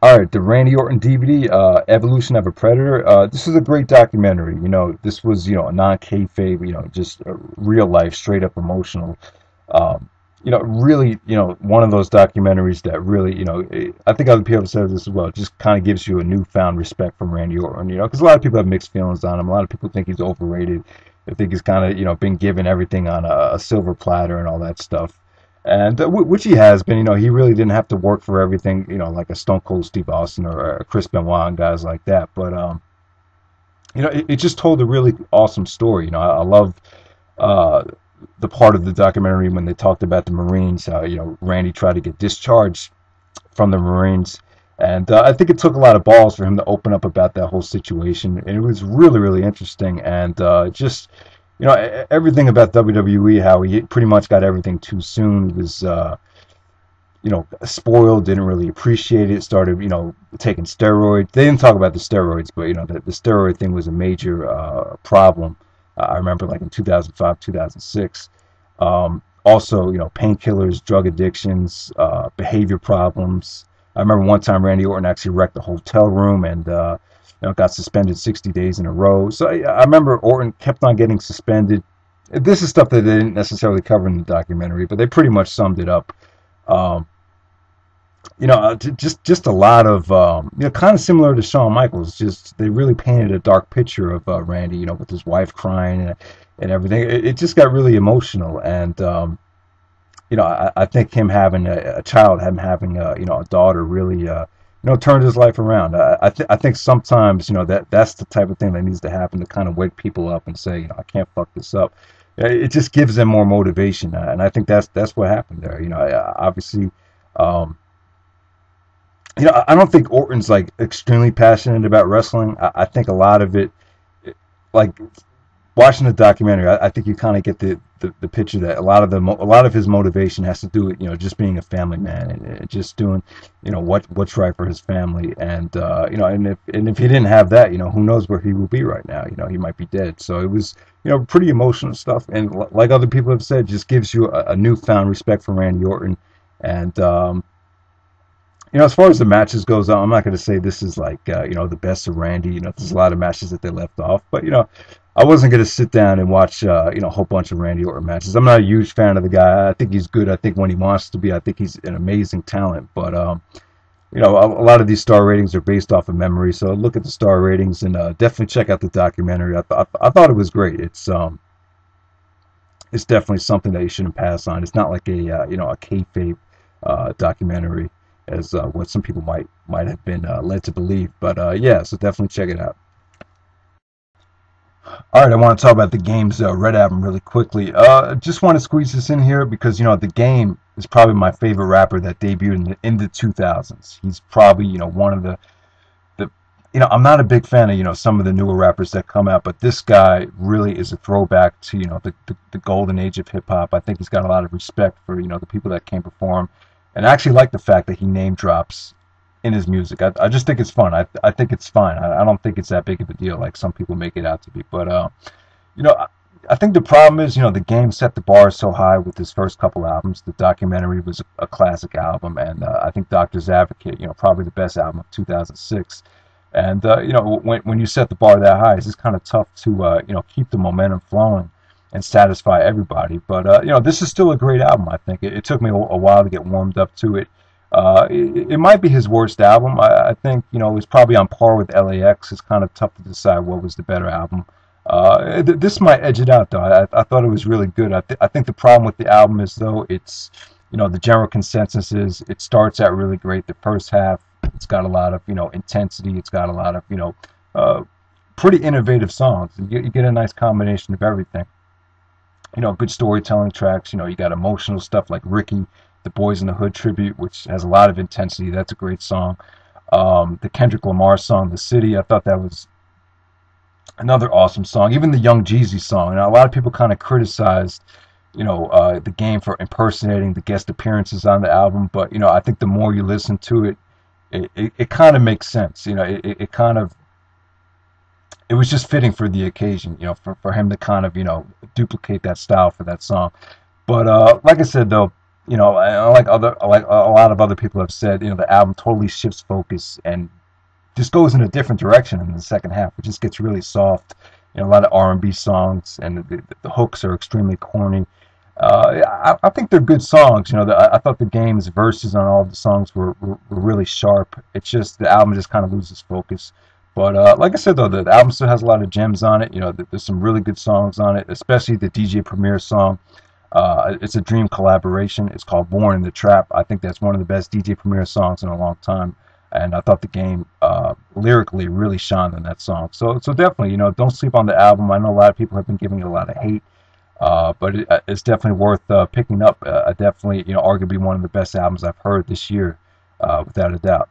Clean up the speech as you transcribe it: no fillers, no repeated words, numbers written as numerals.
All right, the Randy Orton DVD, Evolution of a Predator. This is a great documentary. This was a non-kayfabe, just real life, straight up emotional. Um, really, one of those documentaries that really, I think other people have said this as well. Just kind of gives you a newfound respect for Randy Orton. Because a lot of people have mixed feelings on him. A lot of people think he's overrated. They think he's kind of, been given everything on a silver platter and all that stuff. And which he has been. He really didn't have to work for everything, like a Stone Cold Steve Austin or a Chris Benoit and guys like that. But it just told a really awesome story. I love uh, the part of the documentary when they talked about the Marines. How Randy tried to get discharged from the Marines, and I think it took a lot of balls for him to open up about that whole situation. And it was really, really interesting, and just everything about WWE, how he pretty much got everything too soon. He was spoiled, didn't really appreciate it, started, taking steroids. They didn't talk about the steroids, but, the steroid thing was a major problem. I remember like in 2005, 2006. Also, painkillers, drug addictions, behavior problems. I remember one time Randy Orton actually wrecked a hotel room and, got suspended 60 days in a row. So I remember Orton kept on getting suspended. This is stuff that they didn't necessarily cover in the documentary, but they pretty much summed it up. Um, just a lot of kind of similar to Shawn Michaels. Just they really painted a dark picture of Randy, with his wife crying and everything. It just got really emotional, and I think him having a child, him having a daughter, really turned his life around. I think sometimes that's the type of thing that needs to happen to kind of wake people up and say, I can't fuck this up. It just gives them more motivation, and I think that's what happened there. Obviously. Um, I don't think Orton's like extremely passionate about wrestling. I think a lot of it, like watching the documentary, I think you kind of get the picture that a lot of his motivation has to do with just being a family man and just doing what's right for his family. And and if he didn't have that, who knows where he will be right now. He might be dead. So it was pretty emotional stuff, and like other people have said, just gives you a newfound respect for Randy Orton. And as far as the matches goes, I'm not going to say this is like the best of Randy. There's a lot of matches that they left off, but I wasn't going to sit down and watch a whole bunch of Randy Orton matches. I'm not a huge fan of the guy. I think he's good. I think when he wants to be, I think he's an amazing talent. But a lot of these star ratings are based off of memory. So look at the star ratings and definitely check out the documentary. I thought it was great. It's definitely something that you shouldn't pass on. It's not like a kayfabe documentary as what some people might have been led to believe. But yeah, so definitely check it out. All right, I want to talk about the game's Red Album really quickly. Just want to squeeze this in here because the game is probably my favorite rapper that debuted in the 2000s. He's probably one of the I'm not a big fan of some of the newer rappers that come out, but this guy really is a throwback to the golden age of hip hop. I think he's got a lot of respect for the people that came before him, and I actually like the fact that he name drops in his music. I just think it's fun. I think it's fine. I don't think it's that big of a deal like some people make it out to be. But you know, I, I think the problem is, the game set the bar so high with his first couple albums. The documentary was a classic album, and I think Doctor's Advocate, probably the best album of 2006. And when you set the bar that high, it's just kind of tough to keep the momentum flowing and satisfy everybody. But this is still a great album. I think it took me a while to get warmed up to it. It might be his worst album. I think it was probably on par with LAX. It's kind of tough to decide what was the better album. This might edge it out though. I thought it was really good. I think the problem with the album is though it's the general consensus is it starts out really great. The first half, it's got a lot of intensity. It's got a lot of pretty innovative songs. You get a nice combination of everything. Good storytelling tracks. You got emotional stuff like Ricky, the Boys in the Hood tribute, which has a lot of intensity. That's a great song. The Kendrick Lamar song, The City, I thought that was another awesome song. Even the Young Jeezy song. And a lot of people kind of criticized, the game for impersonating the guest appearances on the album. But, I think the more you listen to it, it kind of makes sense. It kind of, it was just fitting for the occasion, for him to kind of, duplicate that style for that song. But like I said, though, you know, like a lot of other people have said, you know, the album totally shifts focus and just goes in a different direction in the second half. It just gets really soft. You know, a lot of R&B songs, and the hooks are extremely corny. I think they're good songs. You know, I thought the game's verses on all of the songs were really sharp. It's just the album just kind of loses focus. But like I said, though, the album still has a lot of gems on it. You know, there's some really good songs on it, especially the DJ Premier song. It's a dream collaboration. It's called Born in the Trap. I think that's one of the best DJ Premier songs in a long time. And I thought the game lyrically really shined in that song. So definitely, you know, don't sleep on the album. I know a lot of people have been giving it a lot of hate, but it's definitely worth picking up. Definitely, you know, arguably one of the best albums I've heard this year, without a doubt.